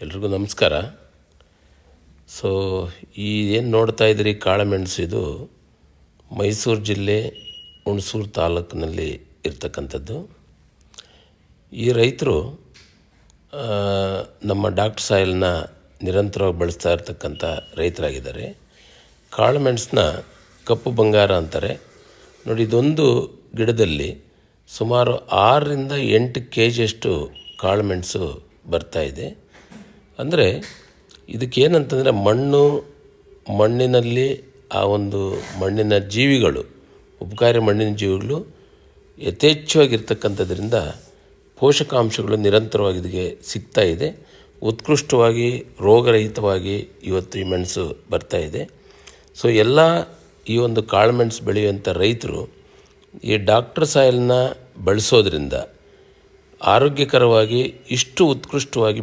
ಎಲ್ರಿಗೂ ನಮಸ್ಕಾರ. ಸೊ ಏನು ನೋಡ್ತಾ ಇದ್ದೀರಿ, ಕಾಳುಮೆಣಸು ಇದು ಮೈಸೂರು ಜಿಲ್ಲೆ ಹುಣಸೂರು ತಾಲೂಕಿನಲ್ಲಿ ಇರ್ತಕ್ಕಂಥದ್ದು. ಈ ರೈತರು ನಮ್ಮ ಡಾಕ್ಟರ್ ಸಾಯಿಲ್ನ ನಿರಂತರವಾಗಿ ಬಳಸ್ತಾ ಇರ್ತಕ್ಕಂಥ ರೈತರಾಗಿದ್ದಾರೆ. ಕಾಳುಮೆಣಸನ್ನ ಕಪ್ಪು ಬಂಗಾರ ಅಂತಾರೆ ನೋಡಿ. ಇದೊಂದು ಗಿಡದಲ್ಲಿ ಸುಮಾರು 6ರಿಂದ 8 kgಯಷ್ಟು ಕಾಳುಮೆಣಸು ಬರ್ತಾಯಿದೆ. ಅಂದರೆ ಇದಕ್ಕೇನಂತಂದರೆ ಮಣ್ಣಿನಲ್ಲಿ ಆ ಒಂದು ಮಣ್ಣಿನ ಜೀವಿಗಳು, ಉಪಕಾರಿ ಮಣ್ಣಿನ ಜೀವಿಗಳು ಯಥೇಚ್ಛವಾಗಿರ್ತಕ್ಕಂಥದ್ರಿಂದ ಪೋಷಕಾಂಶಗಳು ನಿರಂತರವಾಗಿ ಇದಕ್ಕೆ ಸಿಗ್ತಾ ಇದೆ. ಉತ್ಕೃಷ್ಟವಾಗಿ ರೋಗರಹಿತವಾಗಿ ಇವತ್ತು ಈ ಮೆಣಸು ಬರ್ತಾಯಿದೆ. ಸೊ ಎಲ್ಲ ಈ ಒಂದು ಕಾಳುಮೆಣಸು ಬೆಳೆಯುವಂಥ ರೈತರು ಈ ಡಾಕ್ಟರ್ ಸಾಯಿಲ್ನ ಬಳಸೋದ್ರಿಂದ ಆರೋಗ್ಯಕರವಾಗಿ ಇಷ್ಟು ಉತ್ಕೃಷ್ಟವಾಗಿ